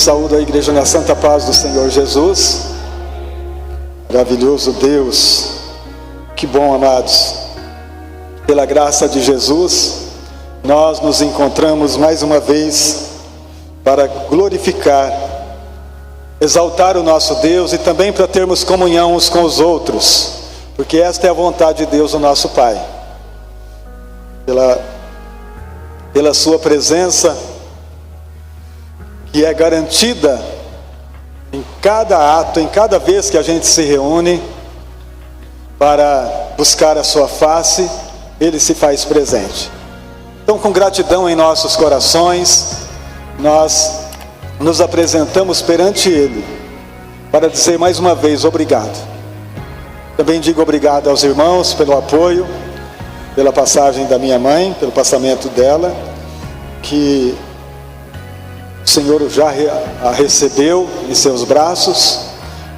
Saúdo a igreja na santa paz do Senhor Jesus. Maravilhoso Deus, que bom, amados. Pela graça de Jesus, nós nos encontramos mais uma vez para glorificar, exaltar o nosso Deus e também para termos comunhão uns com os outros, porque esta é a vontade de Deus, o nosso Pai. Pela sua presença, que é garantida em cada ato, em cada vez que a gente se reúne para buscar a sua face, Ele se faz presente. Então, com gratidão em nossos corações, nós nos apresentamos perante Ele para dizer mais uma vez obrigado. Também digo obrigado aos irmãos pelo apoio, pela passagem da minha mãe, pelo passamento dela, que o Senhor já a recebeu em seus braços,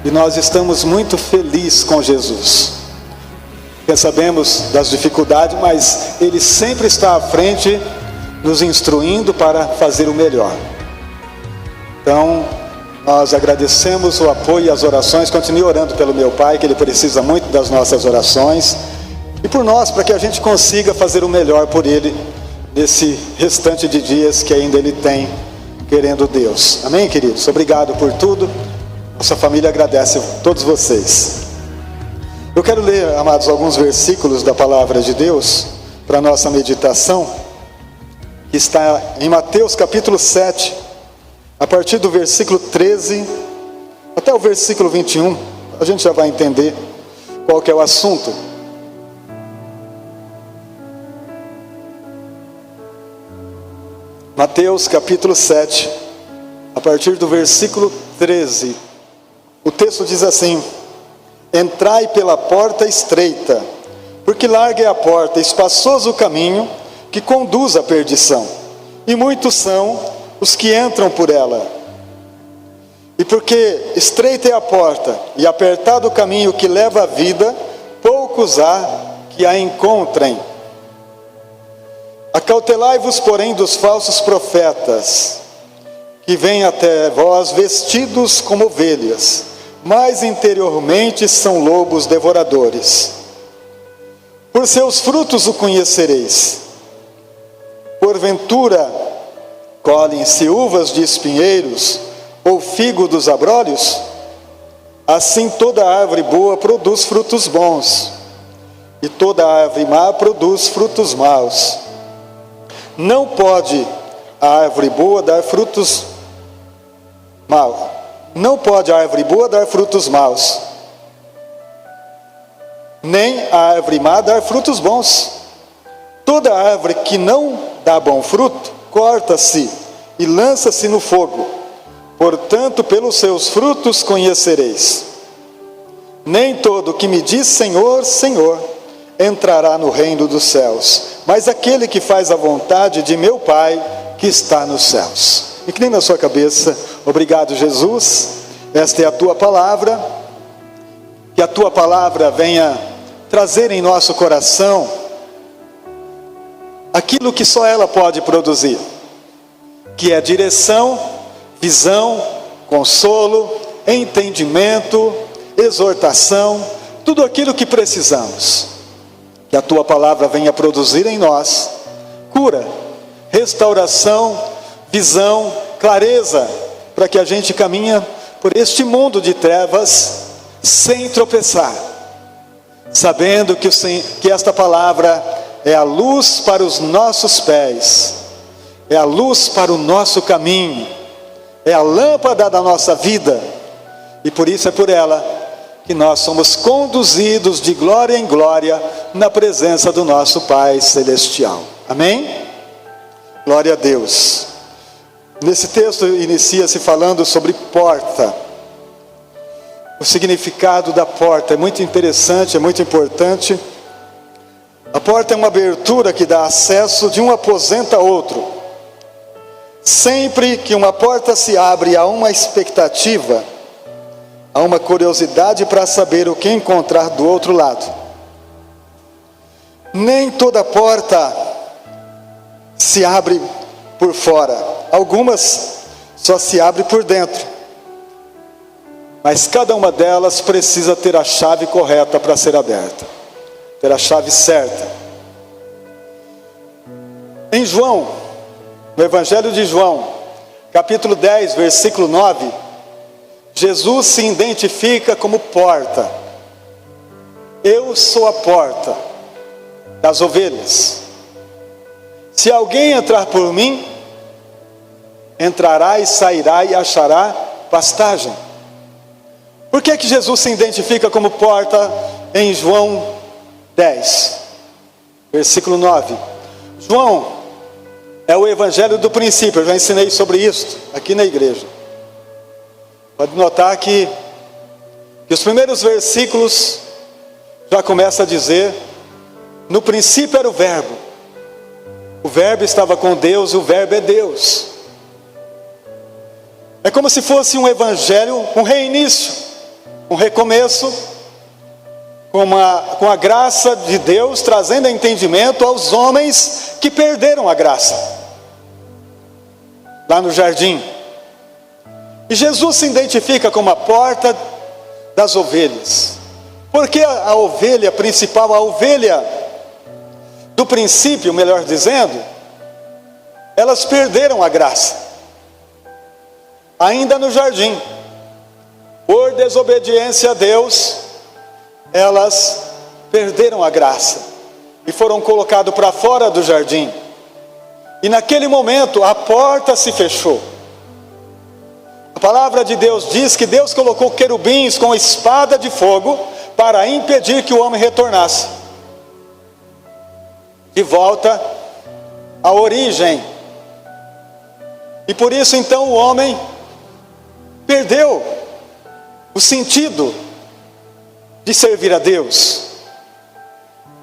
e nós estamos muito felizes com Jesus. Porque sabemos das dificuldades, mas Ele sempre está à frente, nos instruindo para fazer o melhor. Então, nós agradecemos o apoio e as orações. Continue orando pelo meu pai, que ele precisa muito das nossas orações, e por nós, para que a gente consiga fazer o melhor por ele, nesse restante de dias que ainda ele tem, querendo Deus. Amém, queridos? Obrigado por tudo. Nossa família agradece a todos vocês. Eu quero ler, amados, alguns versículos da palavra de Deus para a nossa meditação, que está em Mateus capítulo 7, a partir do versículo 13 até o versículo 21. A gente já vai entender qual que é o assunto. Mateus capítulo 7, a partir do versículo 13, o texto diz assim: entrai pela porta estreita, porque larga é a porta, espaçoso o caminho que conduz à perdição, e muitos são os que entram por ela. E porque estreita é a porta, e apertado o caminho que leva à vida, poucos há que a encontrem. Acautelai-vos, porém, dos falsos profetas, que vêm até vós vestidos como ovelhas, mas interiormente são lobos devoradores. Por seus frutos o conhecereis. Porventura, colhem-se uvas de espinheiros, ou figo dos abrolhos? Assim toda árvore boa produz frutos bons, e toda árvore má produz frutos maus. Não pode a árvore boa dar frutos maus. Não pode a árvore boa dar frutos maus, nem a árvore má dar frutos bons. Toda árvore que não dá bom fruto, corta-se e lança-se no fogo. Portanto, pelos seus frutos conhecereis. Nem todo que me diz Senhor, Senhor, entrará no reino dos céus, mas aquele que faz a vontade de meu Pai que está nos céus. Inclina a sua cabeça. Obrigado, Jesus. Esta é a tua palavra. Que a tua palavra venha trazer em nosso coração aquilo que só ela pode produzir, que é direção, visão, consolo, entendimento, exortação, tudo aquilo que precisamos. Que a tua palavra venha produzir em nós cura, restauração, visão, clareza, para que a gente caminhe por este mundo de trevas sem tropeçar, sabendo que esta palavra é a luz para os nossos pés, é a luz para o nosso caminho, é a lâmpada da nossa vida, e por isso é por ela que nós somos conduzidos de glória em glória na presença do nosso Pai Celestial. Amém? Glória a Deus. Nesse texto inicia-se falando sobre porta. O significado da porta é muito interessante, é muito importante. A porta é uma abertura que dá acesso de um aposento a outro. Sempre que uma porta se abre, há uma expectativa, há uma curiosidade para saber o que encontrar do outro lado. Nem toda porta se abre por fora. Algumas só se abre por dentro. Mas cada uma delas precisa ter a chave correta para ser aberta. Ter a chave certa. Em João, no Evangelho de João, capítulo 10, versículo 9, Jesus se identifica como porta. Eu sou a porta das ovelhas. Se alguém entrar por mim, entrará e sairá e achará pastagem. Por que Jesus se identifica como porta em João 10, versículo 9? João é o evangelho do princípio, eu já ensinei sobre isso aqui na igreja. Pode notar que os primeiros versículos já começa a dizer: no princípio era o verbo estava com Deus e o verbo é Deus. É como se fosse um evangelho, um reinício, um recomeço, com a graça de Deus trazendo entendimento aos homens que perderam a graça lá no jardim. E Jesus se identifica como a porta das ovelhas. Porque a ovelha principal, a ovelha do princípio, melhor dizendo, elas perderam a graça. Ainda no jardim, por desobediência a Deus, elas perderam a graça e foram colocadas para fora do jardim. E naquele momento a porta se fechou. A palavra de Deus diz que Deus colocou querubins com espada de fogo para impedir que o homem retornasse de volta à origem. E por isso então o homem perdeu o sentido de servir a Deus.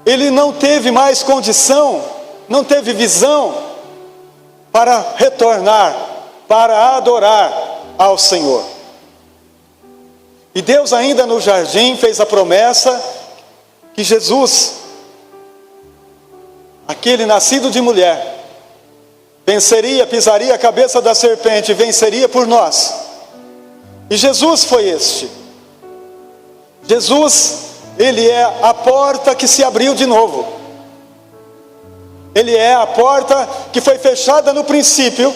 Ele não teve mais condição, não teve visão para retornar, para adorar ao Senhor. E Deus ainda no jardim fez a promessa que Jesus, aquele nascido de mulher, venceria, pisaria a cabeça da serpente, venceria por nós. E Jesus foi este. Jesus, ele é a porta que se abriu de novo. Ele é a porta que foi fechada no princípio,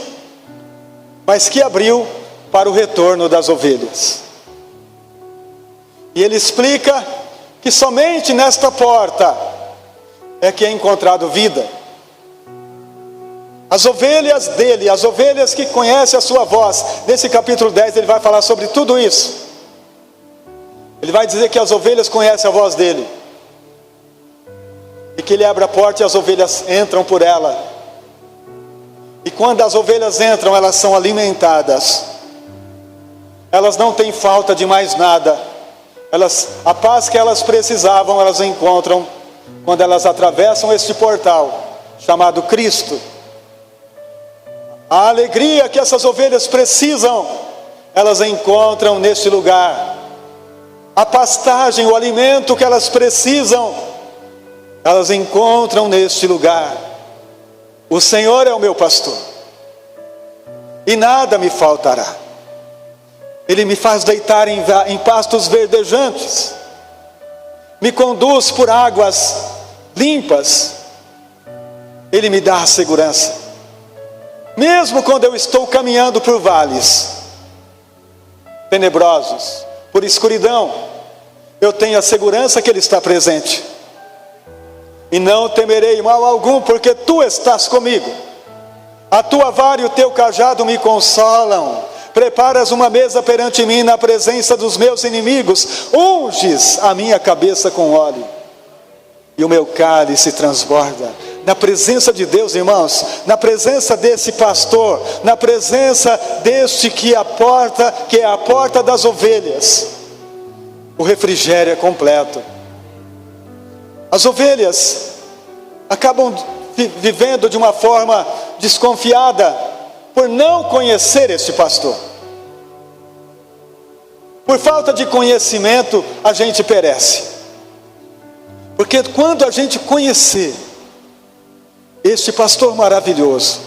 mas que abriu para o retorno das ovelhas. E ele explica que somente nesta porta é que é encontrado vida. As ovelhas dele, as ovelhas que conhecem a sua voz. Nesse capítulo 10 ele vai falar sobre tudo isso. Ele vai dizer que as ovelhas conhecem a voz dele. E que ele abre a porta e as ovelhas entram por ela. E quando as ovelhas entram, elas são alimentadas. Elas não têm falta de mais nada. A paz que elas precisavam, elas encontram quando elas atravessam este portal chamado Cristo. A alegria que essas ovelhas precisam, elas encontram neste lugar. A pastagem, o alimento que elas precisam, elas encontram neste lugar. O Senhor é o meu pastor, e nada me faltará. Ele me faz deitar em pastos verdejantes, me conduz por águas limpas, Ele me dá a segurança. Mesmo quando eu estou caminhando por vales tenebrosos, por escuridão, eu tenho a segurança que Ele está presente. E não temerei mal algum, porque Tu estás comigo. A Tua vara e o Teu cajado me consolam. Preparas uma mesa perante mim na presença dos meus inimigos. Unges a minha cabeça com óleo, e o meu cálice transborda. Na presença de Deus, irmãos, na presença desse pastor, na presença deste que é a porta das ovelhas, o refrigério é completo. As ovelhas acabam vivendo de uma forma desconfiada por não conhecer este pastor. Por falta de conhecimento, a gente perece. Porque quando a gente conhecer este pastor maravilhoso,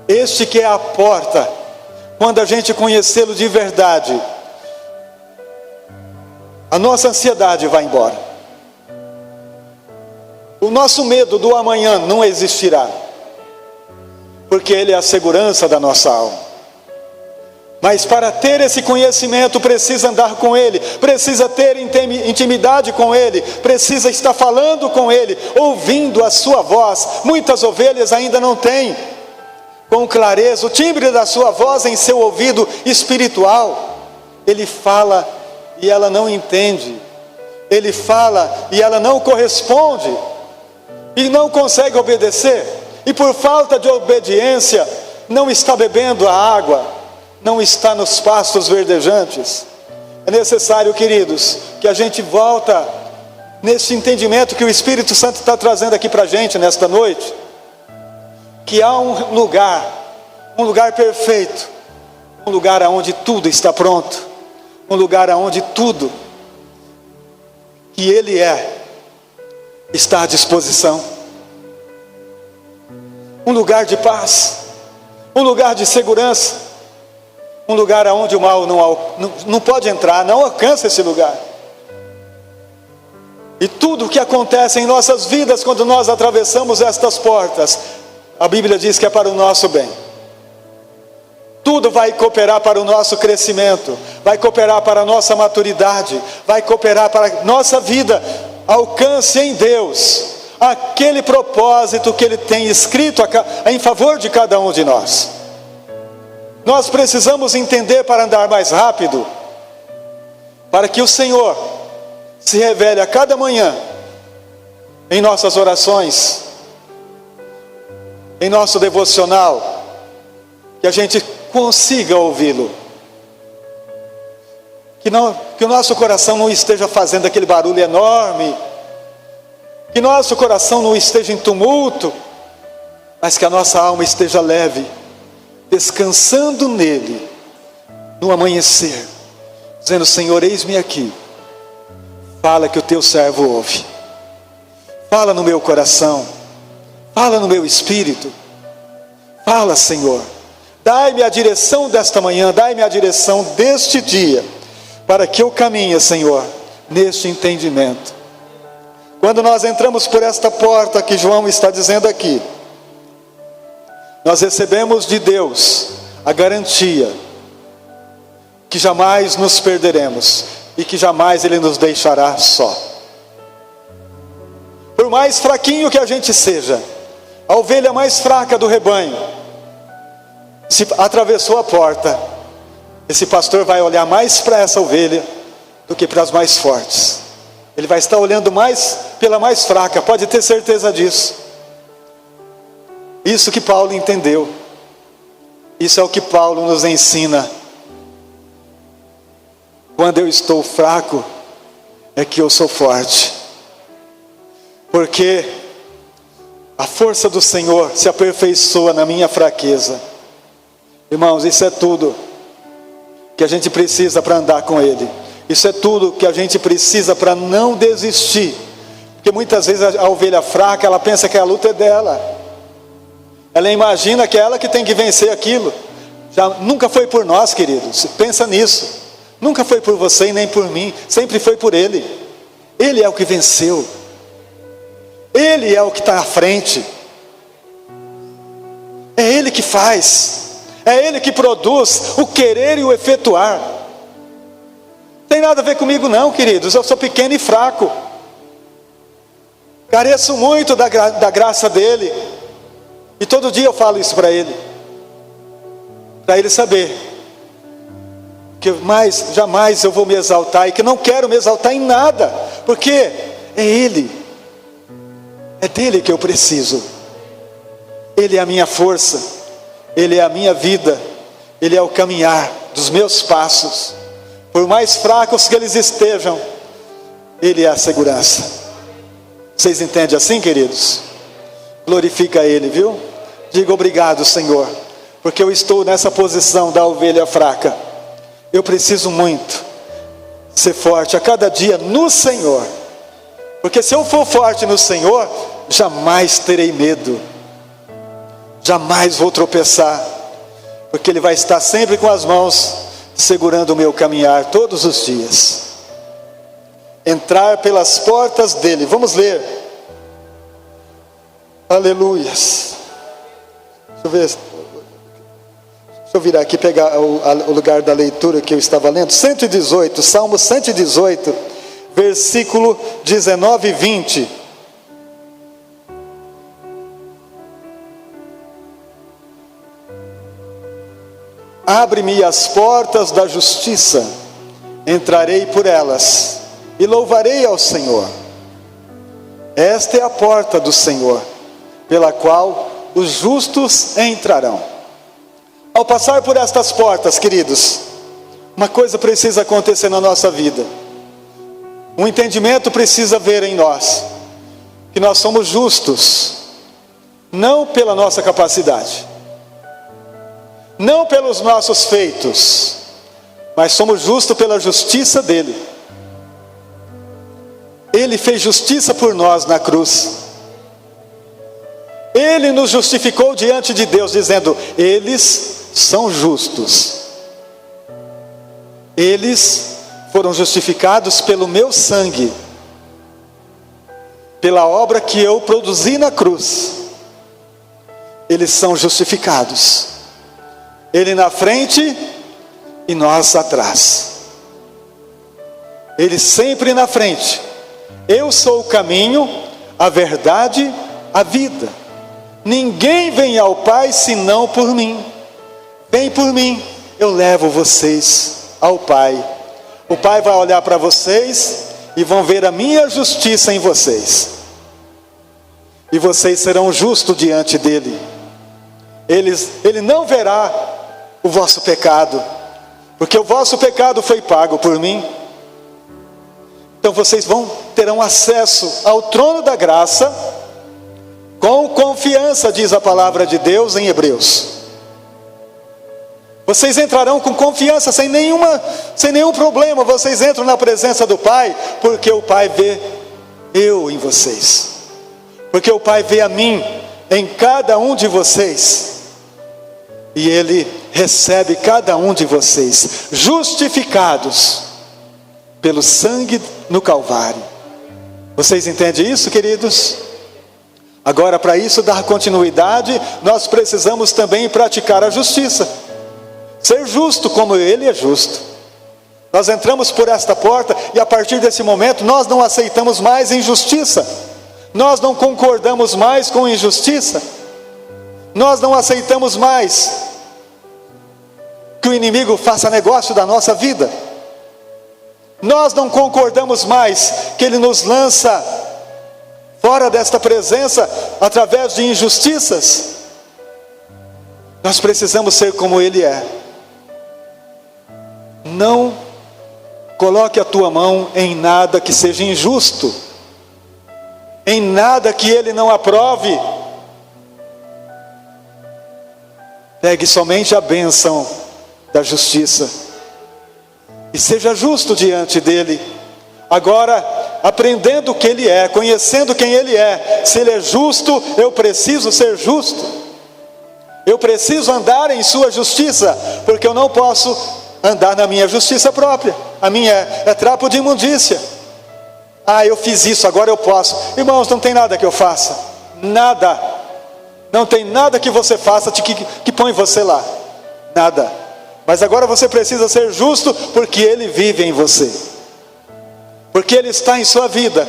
este que é a porta, quando a gente conhecê-lo de verdade, a nossa ansiedade vai embora. O nosso medo do amanhã não existirá, porque Ele é a segurança da nossa alma. Mas para ter esse conhecimento, precisa andar com Ele, precisa ter intimidade com Ele, precisa estar falando com Ele, ouvindo a sua voz. Muitas ovelhas ainda não têm com clareza o timbre da sua voz em seu ouvido espiritual. Ele fala e ela não entende, Ele fala e ela não corresponde, e não consegue obedecer, e por falta de obediência, não está bebendo a água, não está nos pastos verdejantes. É necessário, queridos, que a gente volta nesse entendimento que o Espírito Santo está trazendo aqui para a gente nesta noite, que há um lugar perfeito, um lugar onde tudo está pronto, um lugar onde tudo que Ele está à disposição, um lugar de paz, um lugar de segurança, um lugar onde o mal não pode entrar, não alcança esse lugar. E tudo o que acontece em nossas vidas quando nós atravessamos estas portas, a Bíblia diz que é para o nosso bem. Tudo vai cooperar para o nosso crescimento, vai cooperar para a nossa maturidade, vai cooperar para a nossa vida, alcance em Deus aquele propósito que Ele tem escrito em favor de cada um de nós. Nós precisamos entender para andar mais rápido, para que o Senhor se revele a cada manhã, em nossas orações, em nosso devocional, que a gente consiga ouvi-lo, que o nosso coração não esteja fazendo aquele barulho enorme, que nosso coração não esteja em tumulto, mas que a nossa alma esteja leve, descansando nele, no amanhecer, dizendo: Senhor, eis-me aqui, fala que o teu servo ouve, fala no meu coração, fala no meu espírito, fala, Senhor, dai-me a direção desta manhã, dai-me a direção deste dia, para que eu caminhe, Senhor, neste entendimento. Quando nós entramos por esta porta que João está dizendo aqui, nós recebemos de Deus a garantia que jamais nos perderemos e que jamais Ele nos deixará só. Por mais fraquinho que a gente seja, a ovelha mais fraca do rebanho, se atravessou a porta, esse pastor vai olhar mais para essa ovelha do que para as mais fortes. Ele vai estar olhando mais pela mais fraca, pode ter certeza disso. Isso que Paulo entendeu. Isso é o que Paulo nos ensina. Quando eu estou fraco, é que eu sou forte. Porque a força do Senhor se aperfeiçoa na minha fraqueza. Irmãos, isso é tudo que a gente precisa para andar com Ele. Isso é tudo que a gente precisa para não desistir. Porque muitas vezes a ovelha fraca, ela pensa que a luta é dela. Ela imagina que é ela que tem que vencer aquilo. Nunca foi por nós, queridos. Pensa nisso. Nunca foi por você e nem por mim. Sempre foi por Ele. Ele é o que venceu. Ele é o que está à frente. É Ele que faz. É Ele que produz o querer e o efetuar. Não tem nada a ver comigo não, queridos. Eu sou pequeno e fraco. Careço muito da graça dEle. E todo dia eu falo isso para Ele saber que jamais eu vou me exaltar, e que não quero me exaltar em nada, porque é Ele, é dEle que eu preciso. Ele é a minha força, Ele é a minha vida, Ele é o caminhar dos meus passos. Por mais fracos que eles estejam, Ele é a segurança. Vocês entendem assim, queridos? Glorifica Ele, viu? Diga: obrigado, Senhor, porque eu estou nessa posição da ovelha fraca. Eu preciso muito ser forte a cada dia no Senhor, porque se eu for forte no Senhor, jamais terei medo, jamais vou tropeçar, porque porque Ele vai estar sempre com as mãos segurando o meu caminhar todos os dias. Entrar pelas portas dele. Vamos ler. Aleluias. Deixa eu virar aqui, pegar o lugar da leitura que eu estava lendo. 118, Salmo 118, versículo 19 e 20. Abre-me as portas da justiça, entrarei por elas e louvarei ao Senhor. Esta é a porta do Senhor, pela qual os justos entrarão. Ao passar por estas portas, queridos, uma coisa precisa acontecer na nossa vida. Um entendimento precisa haver em nós, que nós somos justos, não pela nossa capacidade, não pelos nossos feitos, mas somos justos pela justiça dele. Ele fez justiça por nós na cruz. Ele nos justificou diante de Deus, dizendo: eles são justos. Eles foram justificados pelo meu sangue, pela obra que eu produzi na cruz. Eles são justificados. Ele na frente e nós atrás. Ele sempre na frente. Eu sou o caminho, a verdade, a vida. Ninguém vem ao Pai senão por mim. Vem por mim, eu levo vocês ao Pai. O Pai vai olhar para vocês e vão ver a minha justiça em vocês. E vocês serão justos diante dele. Ele não verá o vosso pecado, porque o vosso pecado foi pago por mim. Então vocês terão acesso ao trono da graça com confiança, diz a palavra de Deus em Hebreus. Vocês entrarão com confiança, sem nenhum problema. Vocês entram na presença do Pai, porque o Pai vê eu em vocês, porque o Pai vê a mim em cada um de vocês, e Ele recebe cada um de vocês, justificados pelo sangue no Calvário. Vocês entendem isso, queridos? Agora, para isso dar continuidade, nós precisamos também praticar a justiça. Ser justo como Ele é justo. Nós entramos por esta porta e a partir desse momento nós não aceitamos mais injustiça. Nós não concordamos mais com injustiça. Nós não aceitamos mais que o inimigo faça negócio da nossa vida. Nós não concordamos mais que ele nos lança fora desta presença através de injustiças. Nós precisamos ser como ele é. Não coloque a tua mão em nada que seja injusto, em nada que ele não aprove. Pegue somente a bênção da justiça e seja justo diante dele. Agora, aprendendo o que ele é, conhecendo quem ele é, se ele é justo, eu preciso ser justo. Eu preciso andar em sua justiça, porque eu não posso andar na minha justiça própria. A minha é trapo de imundícia. Eu fiz isso, agora eu posso. Irmãos, não tem nada que eu faça. Nada. Não tem nada que você faça que põe você lá. Nada. Mas agora você precisa ser justo, porque ele vive em você. Porque ele está em sua vida.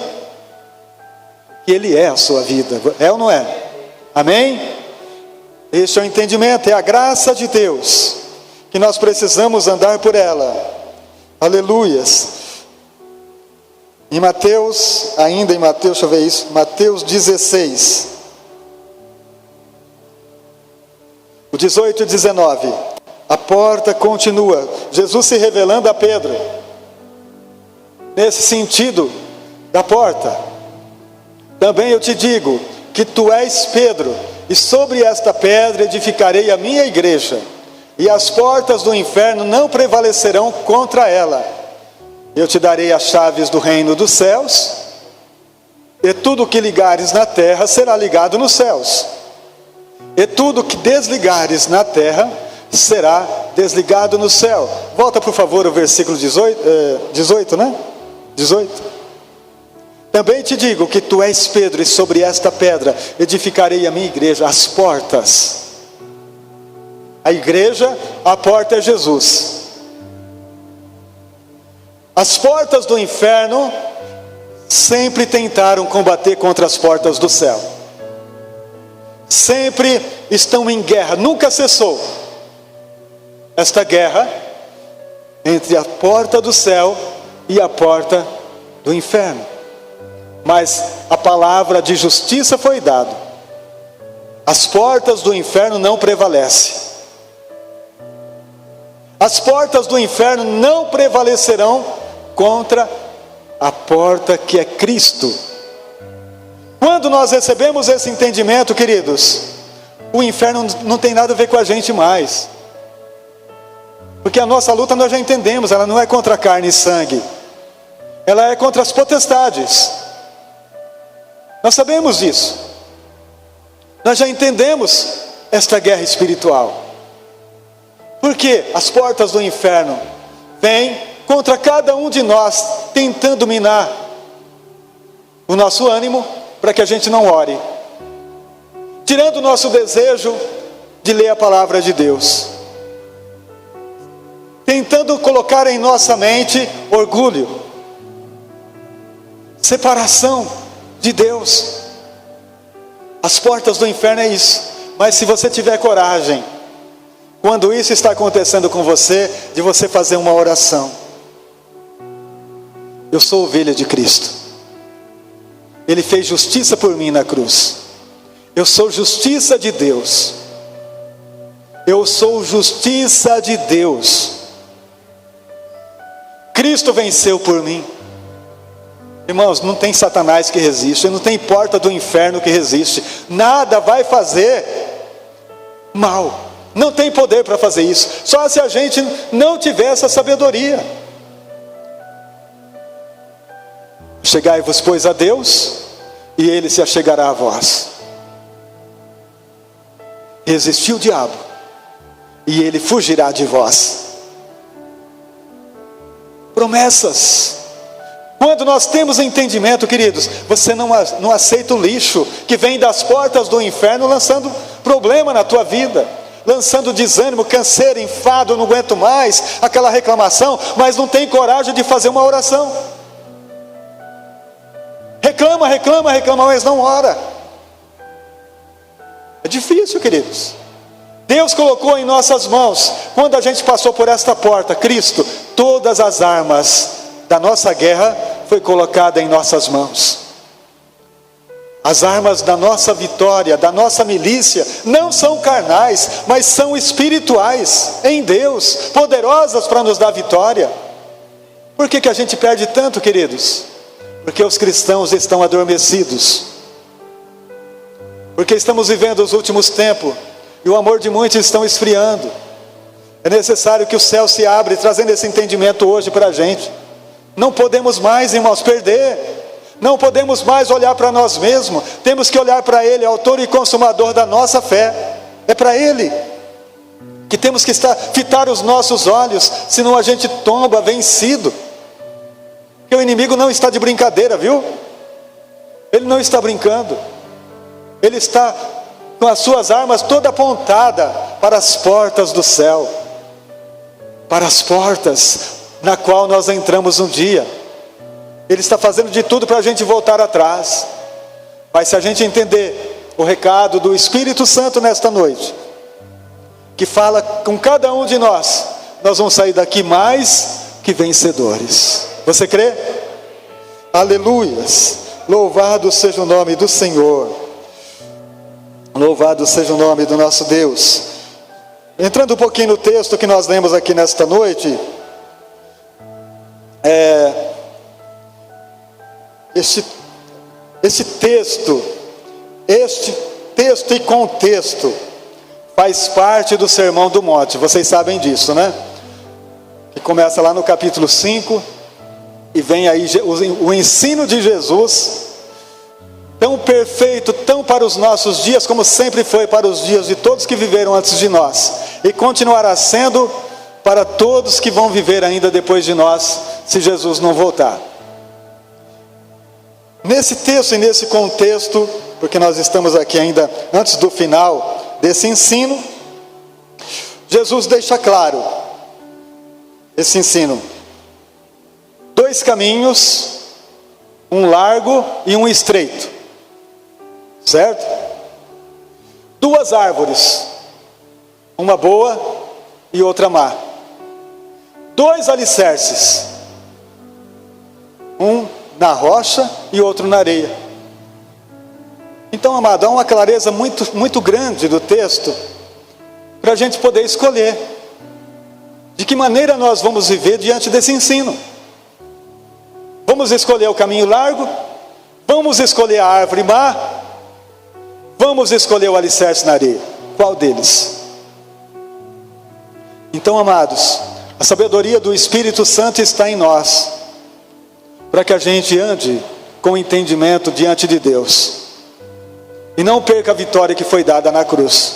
E ele é a sua vida. É ou não é? Amém? Este é o entendimento, é a graça de Deus, que nós precisamos andar por ela. Aleluias. Em Mateus, deixa eu ver isso, Mateus 16, o 18 e 19, a porta continua, Jesus se revelando a Pedro, nesse sentido da porta. Também eu te digo, que tu és Pedro, e sobre esta pedra edificarei a minha igreja, e as portas do inferno não prevalecerão contra ela. Eu te darei as chaves do reino dos céus, e tudo que ligares na terra será ligado nos céus, e tudo que desligares na terra será desligado no céu. Volta por favor o versículo 18, né? 18. Também te digo que tu és Pedro, e sobre esta pedra edificarei a minha igreja. As portas. A igreja, a porta é Jesus. As portas do inferno sempre tentaram combater contra as portas do céu. Sempre estão em guerra, nunca cessou esta guerra entre a porta do céu e a porta do inferno. Mas a palavra de justiça foi dada. As portas do inferno não prevalecem. As portas do inferno não prevalecerão contra a porta que é Cristo. Quando nós recebemos esse entendimento, queridos, o inferno não tem nada a ver com a gente mais. Porque a nossa luta nós já entendemos, ela não é contra carne e sangue. Ela é contra as potestades. Nós sabemos disso. Nós já entendemos esta guerra espiritual. Porque as portas do inferno vêm contra cada um de nós, tentando minar o nosso ânimo, para que a gente não ore, tirando o nosso desejo de ler a palavra de Deus, tentando colocar em nossa mente orgulho, separação de Deus. As portas do inferno é isso. Mas se você tiver coragem, quando isso está acontecendo com você, de você fazer uma oração: eu sou ovelha de Cristo, Ele fez justiça por mim na cruz, eu sou justiça de Deus, eu sou justiça de Deus, Cristo venceu por mim. Irmãos, não tem Satanás que resiste, não tem porta do inferno que resiste, nada vai fazer mal, não tem poder para fazer isso, só se a gente não tiver essa sabedoria. Chegai-vos, pois, a Deus, e Ele se achegará a vós. Resistiu o diabo, e ele fugirá de vós. Promessas. Quando nós temos entendimento, queridos, você não aceita o lixo que vem das portas do inferno lançando problema na tua vida, lançando desânimo, canseiro, enfado, não aguento mais, aquela reclamação, mas não tem coragem de fazer uma oração. Reclama, mas não ora. É difícil, queridos. Deus colocou em nossas mãos, quando a gente passou por esta porta, Cristo, todas as armas da nossa guerra foi colocada em nossas mãos. As armas da nossa vitória, da nossa milícia, não são carnais, mas são espirituais, em Deus, poderosas para nos dar vitória. Por que a gente perde tanto, queridos? Porque os cristãos estão adormecidos, porque estamos vivendo os últimos tempos, e o amor de muitos estão esfriando. É necessário que o céu se abra, trazendo esse entendimento hoje para a gente. Não podemos mais, irmãos, perder, não podemos mais olhar para nós mesmos, temos que olhar para Ele, autor e consumador da nossa fé. É para Ele que temos que fitar os nossos olhos, senão a gente tomba vencido. Porque o inimigo não está de brincadeira, viu? Ele não está brincando. Ele está com as suas armas toda apontada para as portas do céu, para as portas na qual nós entramos um dia. Ele está fazendo de tudo para a gente voltar atrás. Mas se a gente entender o recado do Espírito Santo nesta noite, que fala com cada um de nós, nós vamos sair daqui mais que vencedores. Você crê? Aleluias! Louvado seja o nome do Senhor. Louvado seja o nome do nosso Deus. Entrando um pouquinho no texto que nós lemos aqui nesta noite, este texto e contexto faz parte do Sermão do Monte. Vocês sabem disso, né? Que começa lá no capítulo 5 e vem aí o ensino de Jesus, tão perfeito, tão para os nossos dias, como sempre foi para os dias de todos que viveram antes de nós. e continuará sendo para todos que vão viver ainda depois de nós, se Jesus não voltar. Nesse texto e nesse contexto, porque nós estamos aqui ainda antes do final desse ensino, Jesus deixa claro esse ensino. 2 caminhos, um largo e um estreito, certo? 2 árvores, uma boa e outra má. 2 alicerces, um na rocha e outro na areia. Então, amado, há uma clareza muito grande do texto para a gente poder escolher de que maneira nós vamos viver diante desse ensino. Vamos escolher o caminho largo? Vamos escolher a árvore má? Vamos escolher o alicerce na areia? Qual deles? Então, amados, a sabedoria do Espírito Santo está em nós, para que a gente ande com entendimento diante de Deus, e não perca a vitória que foi dada na cruz,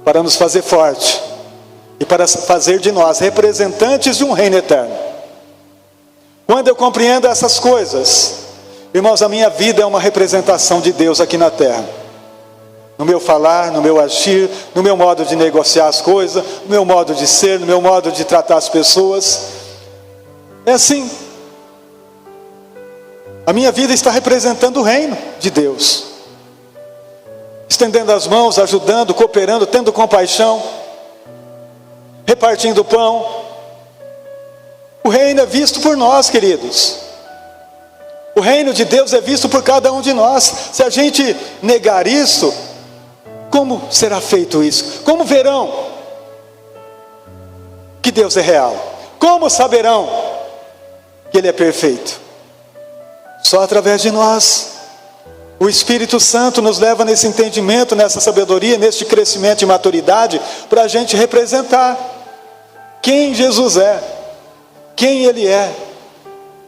para nos fazer forte, e para fazer de nós representantes de um reino eterno. Quando eu compreendo essas coisas, irmãos, a minha vida é uma representação de Deus aqui na terra. No meu falar, no meu agir, no meu modo de negociar as coisas, no meu modo de ser, no meu modo de tratar as pessoas. É assim. A minha vida está representando o reino de Deus. Estendendo as mãos, ajudando, cooperando, tendo compaixão, repartindo pão. O reino é visto por nós, queridos. O reino de Deus é visto por cada um de nós. Se a gente negar isso, como será feito isso? Como verão que Deus é real? Como saberão que Ele é perfeito? Só através de nós. O Espírito Santo nos leva nesse entendimento, nessa sabedoria, neste crescimento e maturidade, para a gente representar quem Jesus é, quem Ele é.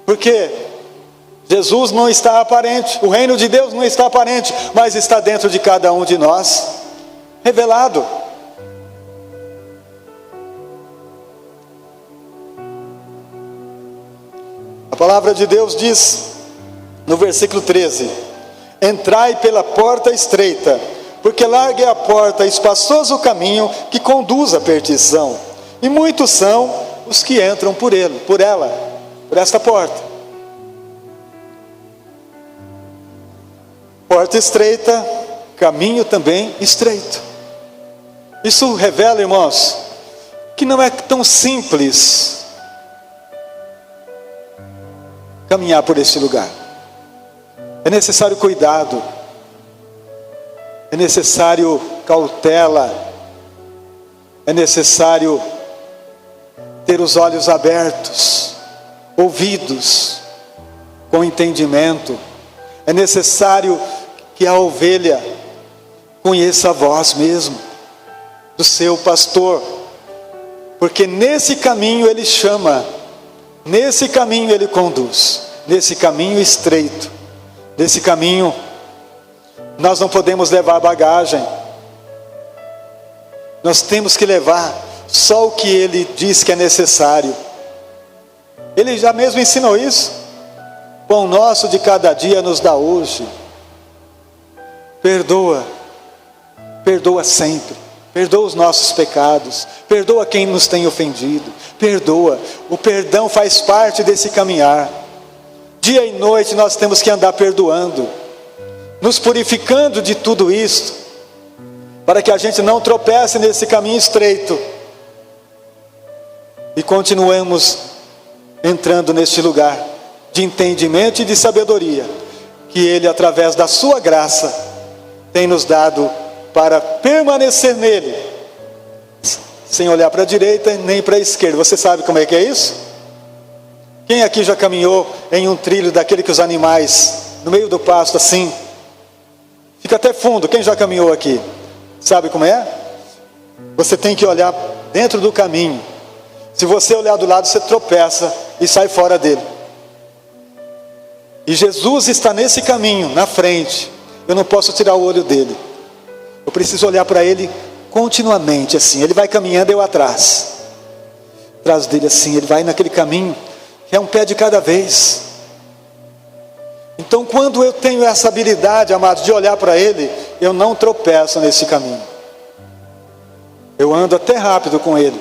Porque Jesus não está aparente, o reino de Deus não está aparente, mas está dentro de cada um de nós, revelado. A palavra de Deus diz, no versículo 13: entrai pela porta estreita, porque larga é a porta, espaçoso o caminho que conduz à perdição, e muitos são os que entram por esta porta. Porta estreita, caminho também estreito. Isso revela, irmãos, que não é tão simples caminhar por esse lugar. É necessário cuidado, é necessário cautela, é necessário ter os olhos abertos, ouvidos com entendimento. É necessário que a ovelha conheça a voz mesmo do seu pastor, porque nesse caminho ele chama, nesse caminho ele conduz, nesse caminho estreito, nesse caminho nós não podemos levar bagagem, nós temos que levar só o que ele diz que é necessário. Ele já mesmo ensinou isso. Pão nosso de cada dia nos dá hoje. Perdoa sempre, perdoa os nossos pecados, perdoa quem nos tem ofendido, perdoa. O perdão faz parte desse caminhar. Dia e noite nós temos que andar perdoando, nos purificando de tudo isso, para que a gente não tropece nesse caminho estreito e continuemos entrando neste lugar de entendimento e de sabedoria que Ele, através da sua graça, tem nos dado para permanecer nele, sem olhar para a direita nem para a esquerda. Você sabe como é que é isso? Quem aqui já caminhou em um trilho daquele que os animais, no meio do pasto assim, fica até fundo? Quem já caminhou aqui? Sabe como é? Você tem que olhar dentro do caminho. Se você olhar do lado, você tropeça e sai fora dele. E Jesus está nesse caminho, na frente. Eu não posso tirar o olho dele. Eu preciso olhar para ele continuamente assim. Ele vai caminhando, eu atrás dele assim. Ele vai naquele caminho, que é um pé de cada vez. Então quando eu tenho essa habilidade, amados, de olhar para Ele, eu não tropeço nesse caminho. Eu ando até rápido com Ele.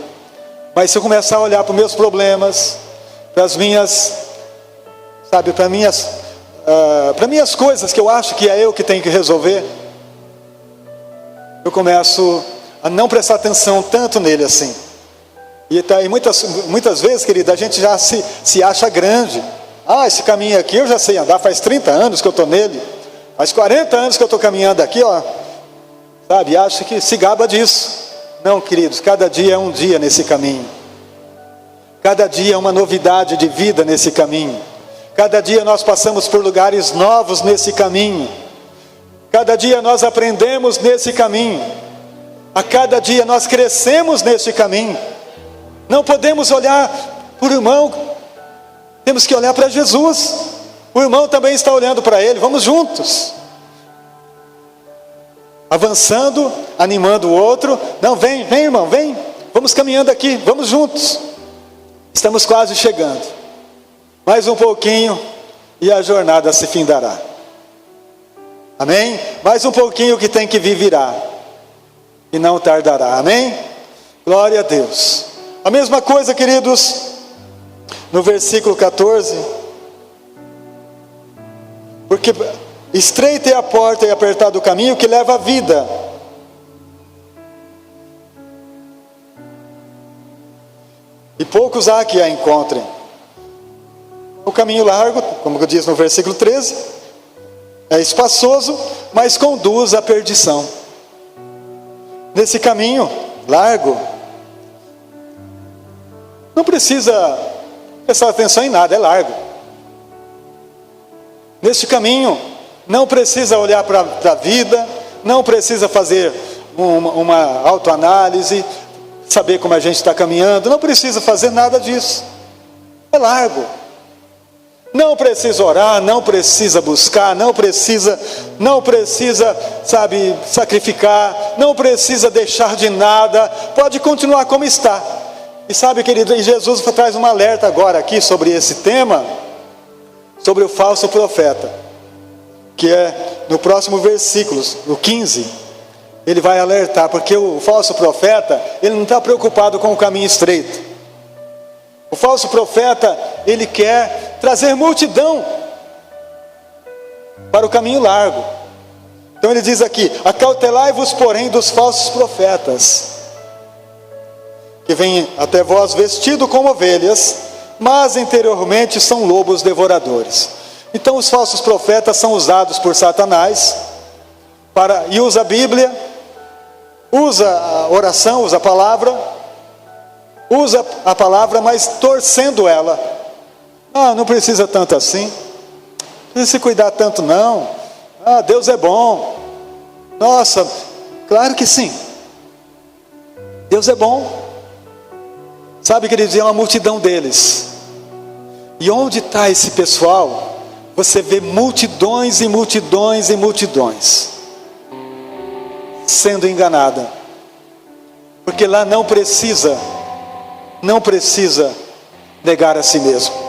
Mas se eu começar a olhar para os meus problemas, para as minhas, sabe, para minhas coisas que eu acho que é eu que tenho que resolver, eu começo a não prestar atenção tanto nele assim. E muitas vezes, querida, a gente já se acha grande. Esse caminho aqui eu já sei andar, faz 30 anos que eu estou nele, faz 40 anos que eu estou caminhando aqui, sabe, acha que se gaba disso. Não, queridos, cada dia é um dia nesse caminho. Cada dia é uma novidade de vida nesse caminho. Cada dia nós passamos por lugares novos nesse caminho. Cada dia nós aprendemos nesse caminho. A cada dia nós crescemos nesse caminho. Não podemos olhar para o irmão, temos que olhar para Jesus. O irmão também está olhando para ele, vamos juntos. Avançando, animando o outro. Não, vem irmão, vem. Vamos caminhando aqui, vamos juntos. Estamos quase chegando. Mais um pouquinho e a jornada se findará. Amém? Mais um pouquinho que tem que vir virá. E não tardará. Amém? Glória a Deus. A mesma coisa, queridos, no versículo 14. Porque estreita é a porta e apertado o caminho que leva à vida. E poucos há que a encontrem. O caminho largo, como diz no versículo 13, é espaçoso, mas conduz à perdição. Nesse caminho largo, não precisa prestar atenção em nada, é largo. Neste caminho, não precisa olhar para a vida, não precisa fazer uma autoanálise, saber como a gente está caminhando, não precisa fazer nada disso. É largo. Não precisa orar, não precisa buscar, não precisa, sabe, sacrificar, não precisa deixar de nada, pode continuar como está. E sabe, querido, e Jesus traz um alerta agora aqui sobre esse tema, sobre o falso profeta, que é no próximo versículo, no 15, ele vai alertar, porque o falso profeta, ele não está preocupado com o caminho estreito. O falso profeta, ele quer trazer multidão para o caminho largo. Então ele diz aqui: acautelai-vos, porém, dos falsos profetas, que vêm até vós vestido como ovelhas, mas interiormente são lobos devoradores. Então os falsos profetas são usados por Satanás e usa a Bíblia, usa a oração, usa a palavra, mas torcendo ela. Não precisa tanto assim, não precisa se cuidar tanto não. Deus é bom. Nossa, claro que sim, Deus é bom. Sabe, queridos, é uma multidão deles. E onde está esse pessoal, você vê multidões e multidões e multidões sendo enganada. Porque lá não precisa negar a si mesmo.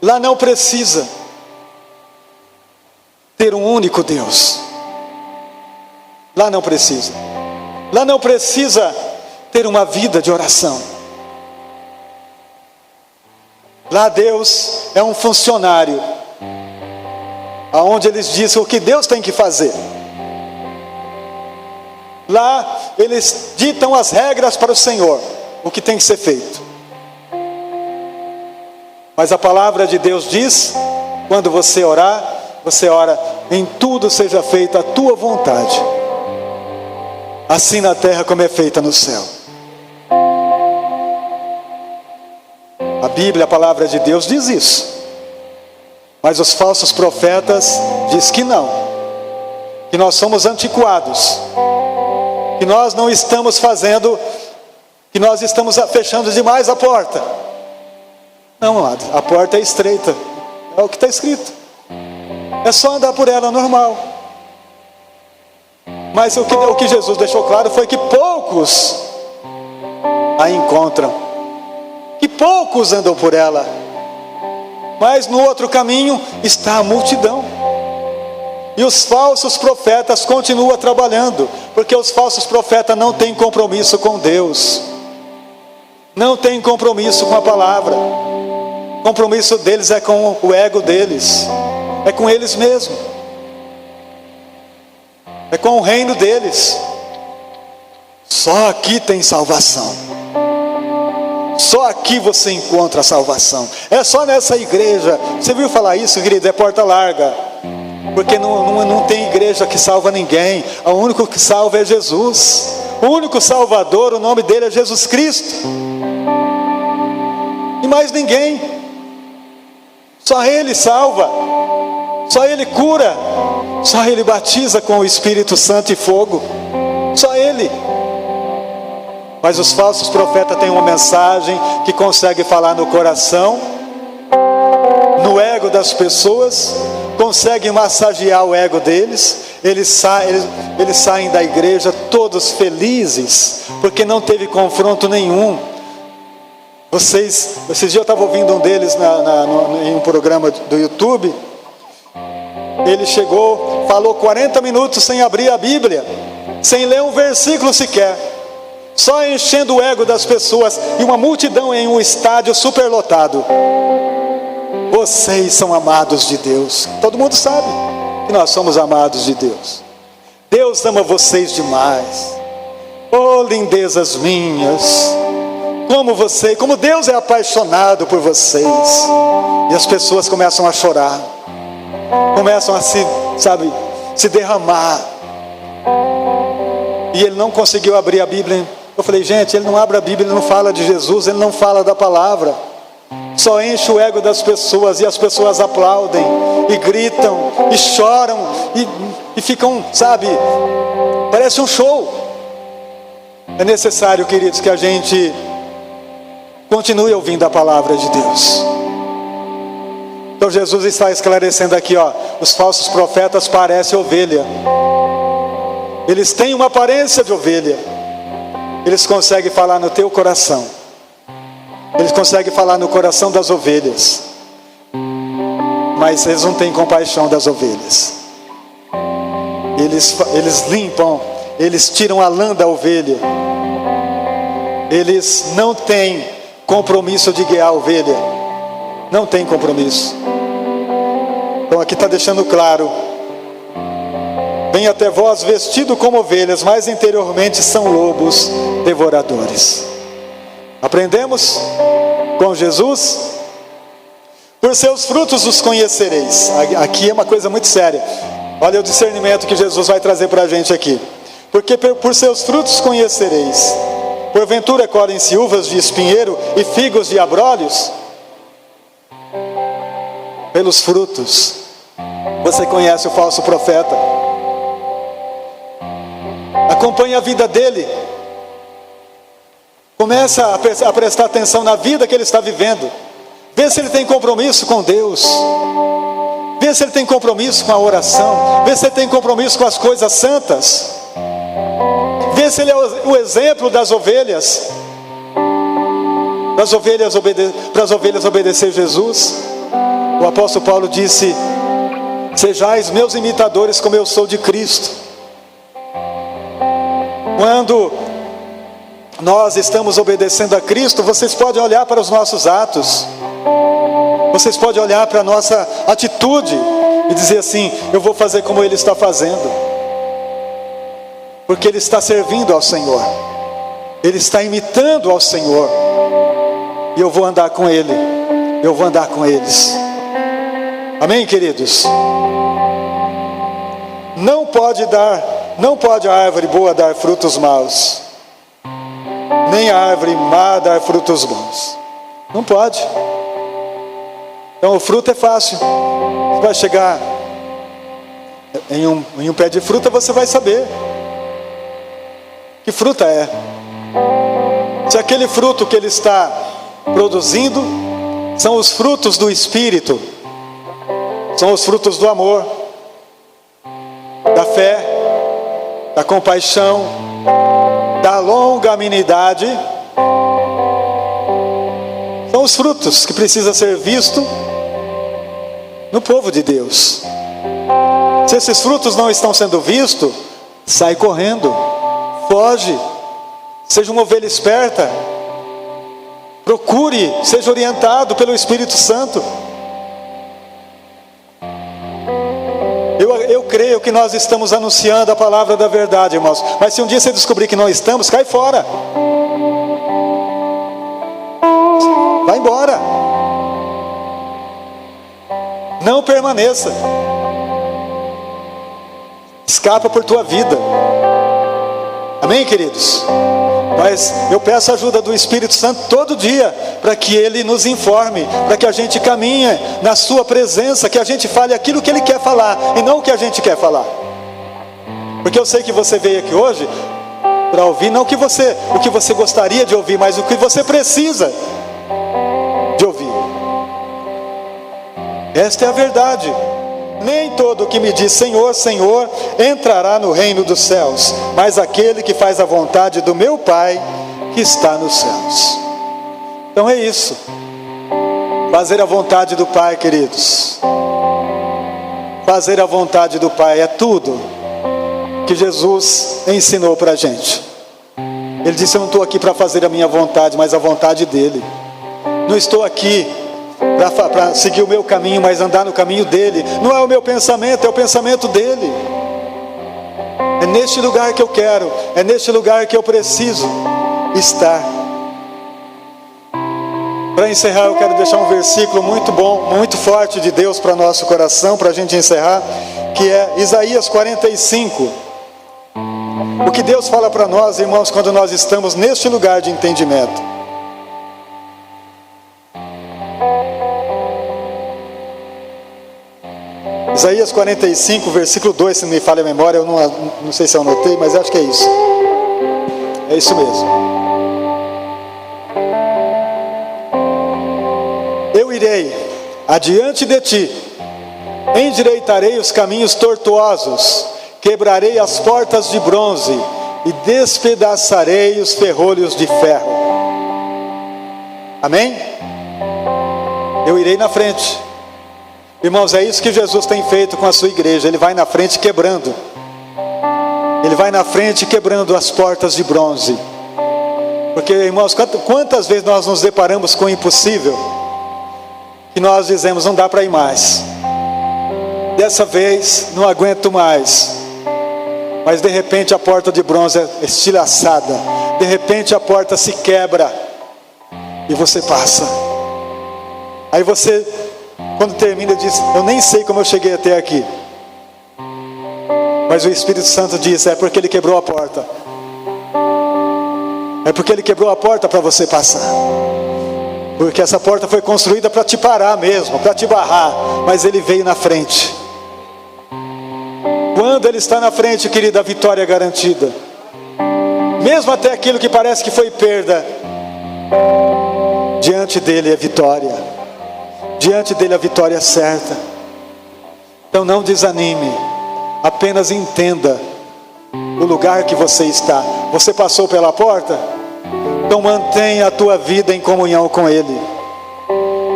Lá não precisa ter um único Deus. Lá não precisa. Lá não precisa ter uma vida de oração. Lá Deus é um funcionário, aonde eles dizem o que Deus tem que fazer. Lá eles ditam as regras para o Senhor, o que tem que ser feito. Mas a palavra de Deus diz, quando você orar, você ora: em tudo seja feita a tua vontade, assim na terra como é feita no céu. A Bíblia, a palavra de Deus diz isso. Mas os falsos profetas dizem que não, que nós somos antiquados, que nós não estamos fazendo, que nós estamos fechando demais a porta. Não, amado, a porta é estreita, é o que está escrito. É só andar por ela normal. Mas o que Jesus deixou claro foi que poucos a encontram, que poucos andam por ela. Mas no outro caminho está a multidão. E os falsos profetas continuam trabalhando, porque os falsos profetas não têm compromisso com Deus, não têm compromisso com a palavra. O compromisso deles é com o ego deles, é com eles mesmos, é com o reino deles. Só aqui tem salvação, só aqui você encontra a salvação, é só nessa igreja. Você viu falar isso, querido? É porta larga, porque não tem igreja que salva ninguém. O único que salva é Jesus, o único Salvador, o nome dele é Jesus Cristo, e mais ninguém. Só Ele salva, só Ele cura, só Ele batiza com o Espírito Santo e fogo, só Ele. Mas os falsos profetas têm uma mensagem que consegue falar no coração, no ego das pessoas, conseguem massagear o ego deles. Eles saem da igreja todos felizes, porque não teve confronto nenhum. Esses dias eu estava ouvindo um deles em um programa do YouTube. Ele chegou, falou 40 minutos sem abrir a Bíblia, sem ler um versículo sequer, só enchendo o ego das pessoas, e uma multidão em um estádio superlotado. Vocês são amados de Deus. Todo mundo sabe que nós somos amados de Deus. Deus ama vocês demais. Oh, lindezas minhas, como Deus é apaixonado por vocês. E as pessoas começam a chorar, começam a se derramar. E ele não conseguiu abrir a Bíblia. Eu falei, gente, ele não abre a Bíblia, ele não fala de Jesus, ele não fala da palavra. Só enche o ego das pessoas, e as pessoas aplaudem, e gritam, e choram, e ficam, parece um show. É necessário, queridos, que a gente continue ouvindo a palavra de Deus. Então Jesus está esclarecendo aqui, os falsos profetas parecem ovelha. Eles têm uma aparência de ovelha. Eles conseguem falar no teu coração. Eles conseguem falar no coração das ovelhas, mas eles não têm compaixão das ovelhas. Eles limpam, eles tiram a lã da ovelha. Eles não têm compromisso de guiar a ovelha. Não tem compromisso. Então aqui está deixando claro: vem até vós vestido como ovelhas, mas interiormente são lobos devoradores. Aprendemos com Jesus? Por seus frutos os conhecereis. Aqui é uma coisa muito séria. Olha o discernimento que Jesus vai trazer para a gente aqui. Porque por seus frutos conhecereis. Porventura colhem-se uvas de espinheiro e figos de abrolhos? Pelos frutos você conhece o falso profeta. Acompanhe a vida dele. Começa a prestar atenção na vida que ele está vivendo. Vê se ele tem compromisso com Deus. Vê se ele tem compromisso com a oração. Vê se ele tem compromisso com as coisas santas. Vê se ele é o exemplo das ovelhas. Para as ovelhas obedecer Jesus. O apóstolo Paulo disse: sejais meus imitadores como eu sou de Cristo. Quando nós estamos obedecendo a Cristo, vocês podem olhar para os nossos atos, vocês podem olhar para a nossa atitude e dizer assim: eu vou fazer como Ele está fazendo, porque Ele está servindo ao Senhor, Ele está imitando ao Senhor, e eu vou andar com Ele, eu vou andar com eles. Amém, queridos? Não pode a árvore boa dar frutos maus, nem a árvore má dar frutos bons. Não pode. Então o fruto é fácil. Você vai chegar em um pé de fruta, você vai saber que fruta é. Se aquele fruto que ele está produzindo são os frutos do Espírito, são os frutos do amor, da fé, da compaixão, da longanimidade. São os frutos que precisam ser vistos no povo de Deus. Se esses frutos não estão sendo vistos, sai correndo, foge, seja uma ovelha esperta, procure, seja orientado pelo Espírito Santo. Eu creio que nós estamos anunciando a palavra da verdade, irmãos, mas se um dia você descobrir que não estamos, cai fora, vai embora, não permaneça, escapa por tua vida. Amém, queridos? Mas eu peço a ajuda do Espírito Santo todo dia, para que Ele nos informe, para que a gente caminhe na sua presença, que a gente fale aquilo que Ele quer falar, e não o que a gente quer falar. Porque eu sei que você veio aqui hoje para ouvir, não o que você gostaria de ouvir, mas o que você precisa de ouvir. Esta é a verdade. Nem todo o que me diz Senhor, Senhor, entrará no reino dos céus, mas aquele que faz a vontade do meu Pai que está nos céus. Então é isso, fazer a vontade do Pai, queridos. Fazer a vontade do Pai é tudo que Jesus ensinou para a gente. Ele disse: eu não estou aqui para fazer a minha vontade, mas a vontade dele. Não estou aqui para seguir o meu caminho, mas andar no caminho dele. Não é o meu pensamento, é o pensamento dele. É neste lugar que eu quero, é neste lugar que eu preciso estar. Para encerrar, eu quero deixar um versículo muito bom, muito forte de Deus para nosso coração, para a gente encerrar, que é Isaías 45. O que Deus fala para nós, irmãos, quando nós estamos neste lugar de entendimento. Isaías 45, versículo 2, se não me falha a memória, eu não sei se eu anotei, mas acho que é isso. É isso mesmo. Eu irei adiante de ti, endireitarei os caminhos tortuosos, quebrarei as portas de bronze e despedaçarei os ferrolhos de ferro. Amém? Eu irei na frente. Irmãos, é isso que Jesus tem feito com a sua igreja. Ele vai na frente quebrando. Ele vai na frente quebrando as portas de bronze. Porque, irmãos, quantas vezes nós nos deparamos com o impossível, que nós dizemos: não dá para ir mais, dessa vez não aguento mais. Mas de repente a porta de bronze é estilhaçada, de repente a porta se quebra e você passa. Aí você, quando termina, diz: eu nem sei como eu cheguei até aqui. Mas o Espírito Santo diz: é porque Ele quebrou a porta. É porque Ele quebrou a porta para você passar. Porque essa porta foi construída para te parar mesmo, para te barrar. Mas Ele veio na frente. Quando Ele está na frente, querida, a vitória é garantida. Mesmo até aquilo que parece que foi perda, diante dEle é vitória. Diante dEle a vitória é certa. Então não desanime. Apenas entenda o lugar que você está. Você passou pela porta? Então mantenha a tua vida em comunhão com Ele.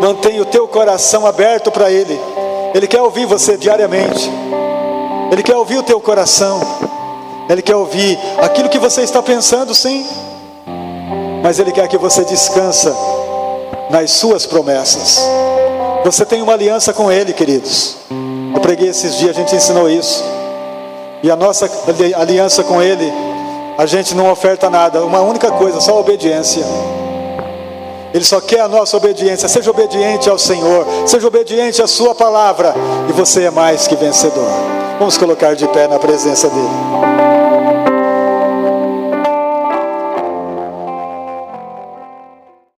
Mantenha o teu coração aberto para Ele. Ele quer ouvir você diariamente. Ele quer ouvir o teu coração. Ele quer ouvir aquilo que você está pensando, sim. Mas Ele quer que você descanse nas suas promessas. Você tem uma aliança com Ele, queridos. Eu preguei esses dias, a gente ensinou isso. E a nossa aliança com Ele, a gente não oferta nada, uma única coisa, só obediência. Ele só quer a nossa obediência. Seja obediente ao Senhor, seja obediente à sua palavra, e você é mais que vencedor. Vamos colocar de pé na presença dEle.